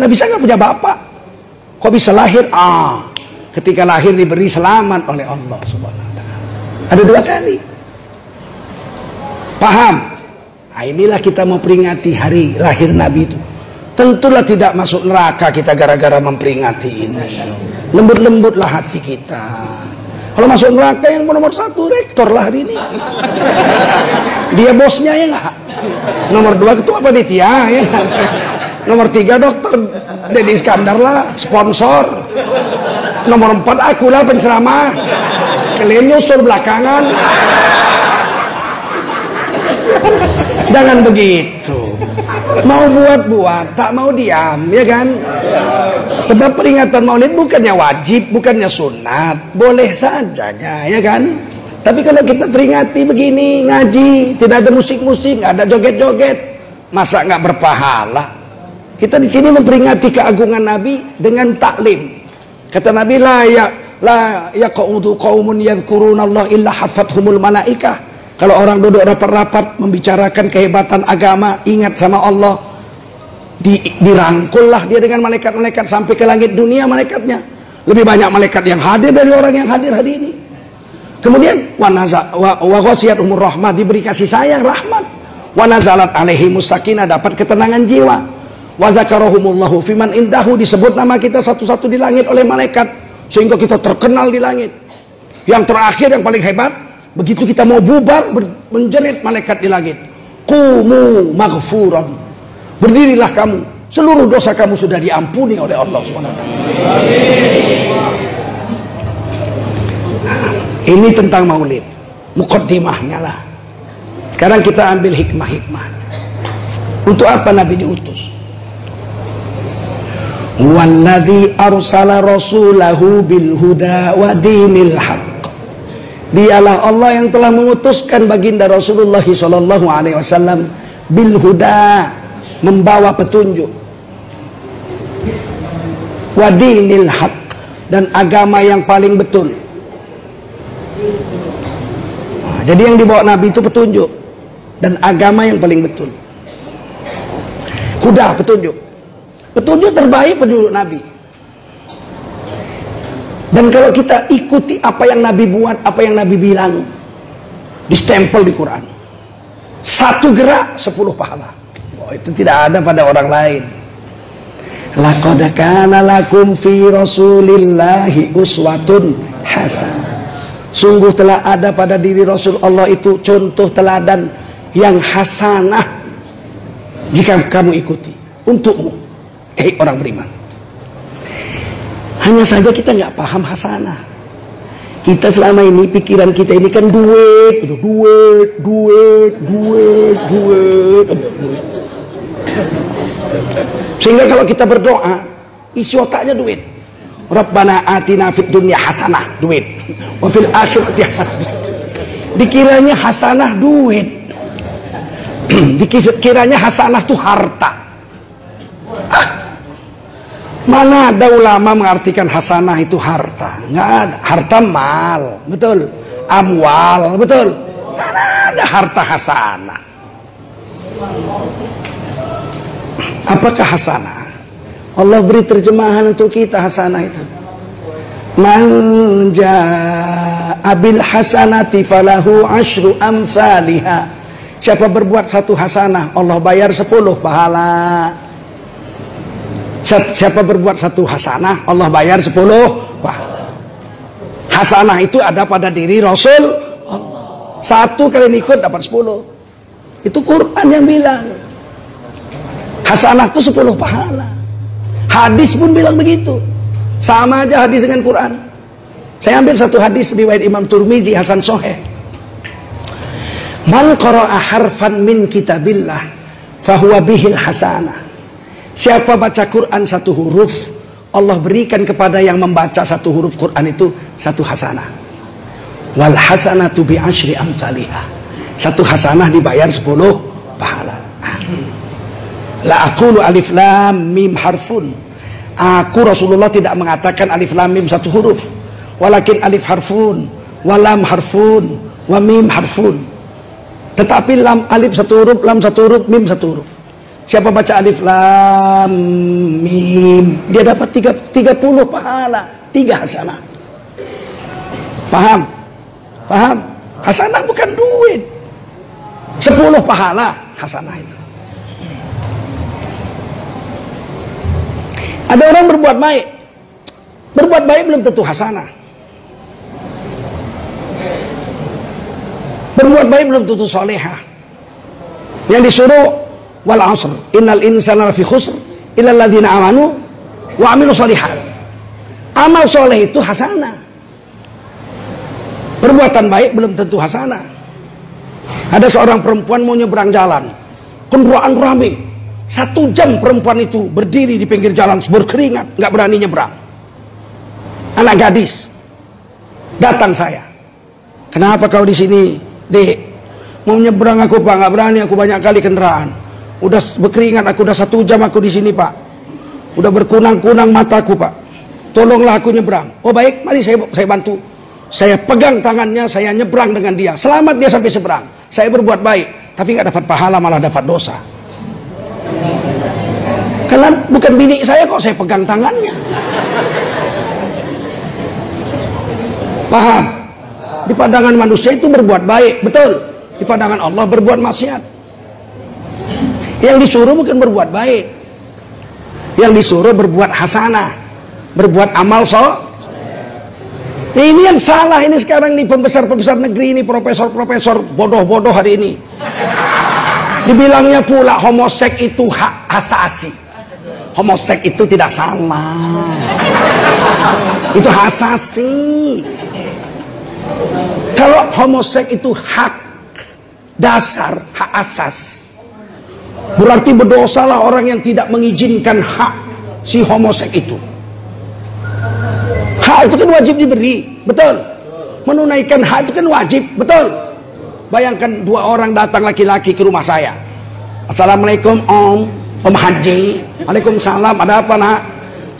Nabi Isa nggak punya bapak. Kok bisa lahir? Ketika lahir diberi selamat oleh Allah Subhanahu wa Ta'ala. Ada 2 kali. Paham? Nah, inilah kita mau peringati hari lahir Nabi itu. Tentulah tidak masuk neraka kita gara-gara memperingati ini. Lembut-lembutlah hati kita. Kalau masuk neraka yang nomor 1 rektor lah hari ini. Dia bosnya ya nggak. Nomor 2 ketua panitia ya. Nomor 3 dokter Deddy Iskandar lah sponsor. Nomor 4 akulah penceramah. Kalian nyusul belakangan. Jangan begitu. Mau buat, tak mau diam, ya kan? Sebab peringatan Maulid bukannya wajib, bukannya sunat, boleh saja, ya kan? Tapi kalau kita peringati begini, ngaji, tidak ada musik-musik, nggak ada joget-joget, masa nggak berpahala? Kita di sini memperingati keagungan Nabi dengan taklim. Kata Nabi, la yaqudu qaumun yadhkurunallah illa hafathumul malaikah. Kalau orang duduk rapat-rapat membicarakan kehebatan agama, ingat sama Allah, dirangkullah dia dengan malaikat-malaikat sampai ke langit dunia malaikatnya. Lebih banyak malaikat yang hadir dari orang yang hadir hari ini. Kemudian wa ghasiyatuhumur rahmah, diberi kasih sayang rahmat. Wa nazalat alaihimus sakinah, dapat ketenangan jiwa. Wa dzakarahumullahu fiman indahu, disebut nama kita satu-satu di langit oleh malaikat sehingga kita terkenal di langit. Yang terakhir yang paling hebat, begitu kita mau bubar, menjerit malaikat di langit, qumu maghfuran, berdirilah kamu, seluruh dosa kamu sudah diampuni oleh Allah SWT. Ini tentang maulid, muqaddimahnya lah. Sekarang kita ambil hikmah-hikmahnya. Untuk apa Nabi diutus? Walladzi arsala rasulahu bil huda wa dinil haqq. Dialah Allah yang telah mengutuskan baginda Rasulullah sallallahu alaihi wasallam bil huda, membawa petunjuk, wa dinil haqq, dan agama yang paling betul. Nah, jadi yang dibawa Nabi itu petunjuk dan agama yang paling betul. Huda, petunjuk. Petunjuk terbaik petunjuk Nabi. Dan kalau kita ikuti apa yang Nabi buat, apa yang Nabi bilang, distempel di Quran. 1 gerak 10 pahala. Itu tidak ada pada orang lain. Laqad kana lakum fi rasulillahi uswatun hasanah. Sungguh telah ada pada diri Rasul Allah itu contoh teladan yang hasanah jika kamu ikuti untukmu, orang beriman. Hanya saja kita nggak paham hasanah. Kita selama ini, pikiran kita ini kan duit. Sehingga kalau kita berdoa, isi otaknya duit. Rabbana atina fid dunya hasanah, duit. Wa fil akhirati hasanah. Dikiranya hasanah duit. Dikiranya hasanah tuh harta. Mana ada ulama mengartikan hasanah itu harta? Nggak ada. Harta mal, betul. Amwal, betul. Mana ada harta hasanah? Apakah hasanah? Allah beri terjemahan untuk kita hasanah itu. Man jaa bil hasanati falahu asyru amsalihha. Siapa berbuat 1 hasanah, Allah bayar 10 pahala. Siapa berbuat 1 hasanah, Allah bayar 10 pahala. Hasanah itu ada pada diri Rasul Allah. 1 kali ikut dapat 10. Itu Quran yang bilang. Hasanah itu 10 pahala. Hadis pun bilang begitu. Sama aja hadis dengan Quran. Saya ambil 1 hadis riwayat Imam Tirmidzi hasan sahih. Man qara'a harfan min kitabillah fahuwa bihil hasanah. Siapa baca Quran 1 huruf, Allah berikan kepada yang membaca 1 huruf Quran itu 1 hasanah. Wal hasanatu bi asyri amsalihha. 1 hasanah dibayar 10 pahala. La aqulu alif lam mim harfun. Aku Rasulullah tidak mengatakan alif lam mim 1 huruf. Walakin alif harfun, wa lam harfun, wa mim harfun. Tetapi lam alif 1 huruf, lam 1 huruf, mim 1 huruf. Siapa baca alif lam mim, dia dapat 30 pahala, 3 hasanah. Paham? Paham? Hasanah bukan duit. 10 pahala hasanah itu. Ada orang berbuat baik. Berbuat baik belum tentu hasanah. Berbuat baik belum tentu solehah. Yang disuruh wal asr innal insana lafi khusr illa alladziina amanu wa amilu sholihat. Amal soleh itu hasanah. Perbuatan baik belum tentu hasanah. Ada seorang perempuan mau nyebrang jalan, kendaraan rame, 1 jam perempuan itu berdiri di pinggir jalan berkeringat, nggak berani nyebrang. Anak gadis datang saya, kenapa kau di sini, Dek? Mau nyebrang aku, Pak, nggak berani, aku banyak kali kendaraan. Udah berkeringat, aku udah 1 jam aku di sini, Pak. Udah berkunang-kunang mataku, Pak. Tolonglah aku nyebrang. Oh baik, mari saya bantu. Saya pegang tangannya, saya nyebrang dengan dia. Selamat dia sampai seberang. Saya berbuat baik, tapi nggak dapat pahala, malah dapat dosa. Karena bukan bini saya kok saya pegang tangannya. Paham? Di pandangan manusia itu berbuat baik, betul. Di pandangan Allah berbuat maksiat. Yang disuruh bukan berbuat baik. Yang disuruh berbuat hasanah, berbuat amal ini yang salah ini sekarang nih, pembesar-pembesar negeri ini, profesor-profesor bodoh-bodoh hari ini. Dibilangnya pula homoseks itu hak asasi. Homoseks itu tidak salah. Itu hak asasi. Kalau homoseks itu hak dasar, hak asas, berarti berdosalah orang yang tidak mengizinkan hak si homoseks itu. Hak itu kan wajib diberi, betul. Menunaikan hak itu kan wajib, betul. Bayangkan 2 orang datang laki-laki ke rumah saya. Assalamualaikum Om Haji. Waalaikumsalam, ada apa nak?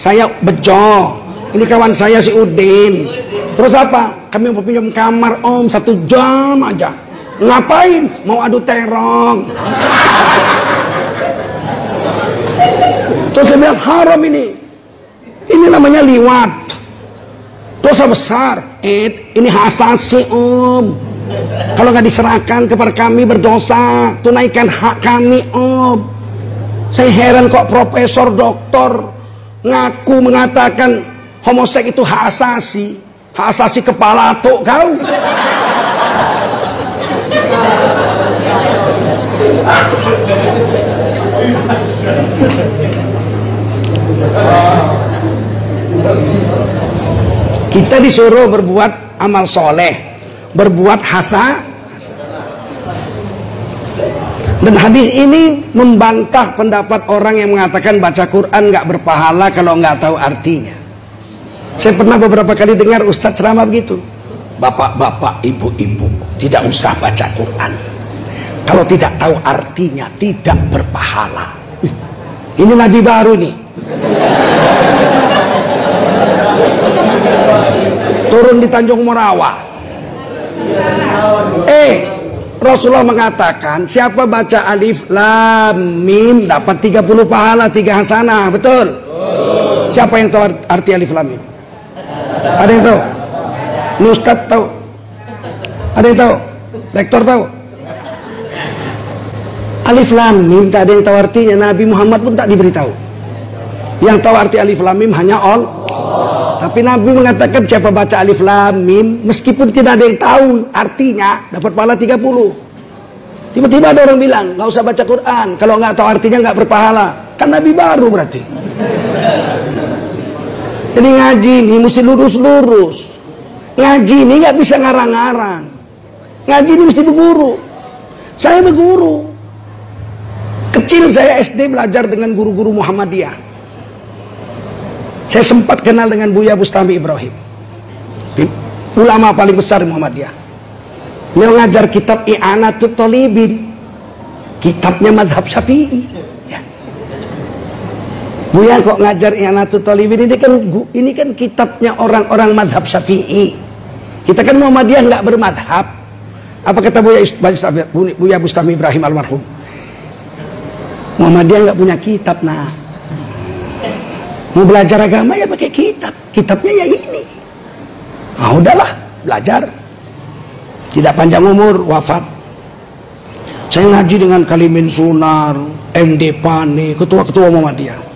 Saya Bejo, ini kawan saya si Udin. Terus apa? Kami mau pinjam kamar Om 1 jam aja. Ngapain? Mau adu terong. Terus saya bilang haram ini. Ini namanya liwat. Dosa besar. Ini hasasi Om. Kalau nggak diserahkan kepada kami berdosa. Tunaikan hak kami Om. Saya heran kok profesor, doktor ngaku mengatakan homoseks itu hak asasi. Hak asasi kepala atuk kau. Kita disuruh berbuat amal soleh, berbuat hasanah. Dan hadis ini membantah pendapat orang yang mengatakan baca Quran nggak berpahala kalau nggak tahu artinya. Saya pernah beberapa kali dengar Ustadz ceramah begitu. Bapak-bapak, ibu-ibu, tidak usah baca Quran. Kalau tidak tahu artinya tidak berpahala. Ini nabi baru nih. Turun di Tanjung Morawa. Rasulullah mengatakan siapa baca alif lam mim dapat 30 pahala, 3 hasanah, betul? Siapa yang tahu arti alif lam mim? Ada yang tahu? Ini Ustadz tahu? Ada yang tahu? Rektor tahu? Alif lam mim tak ada yang tahu artinya. Nabi Muhammad pun tak diberitahu. Yang tahu arti alif lam mim hanya Allah. Tapi Nabi mengatakan siapa baca alif lam mim meskipun tidak ada yang tahu artinya dapat pahala 30. Tiba-tiba ada orang bilang nggak usah baca Quran kalau nggak tahu artinya nggak berpahala. Kan Nabi baru berarti. Jadi ngaji ini mesti lurus-lurus. Ngaji ini nggak bisa ngarang-ngarang. Ngaji ini mesti berguru. Saya berguru. Kecil saya SD belajar dengan guru-guru Muhammadiyah. Saya sempat kenal dengan Buya Bustami Ibrahim, ulama paling besar Muhammadiyah. Beliau ngajar kitab I'anatut Thalibin, kitabnya madhab Syafi'i. Ya. Buya kok ngajar I'anatut Thalibin ini kan kitabnya orang-orang madhab Syafi'i. Kita kan Muhammadiyah nggak bermadhab. Apa kata Buya Bustami Ibrahim almarhum? Muhammadiyah nggak punya kitab, nak. Mau belajar agama ya pakai kitab. Kitabnya ya ini. Ah udahlah, belajar. Tidak panjang umur, wafat. Saya ngaji dengan Kalimin Sunar, MD Pane, ketua-ketua Muhammadiyah.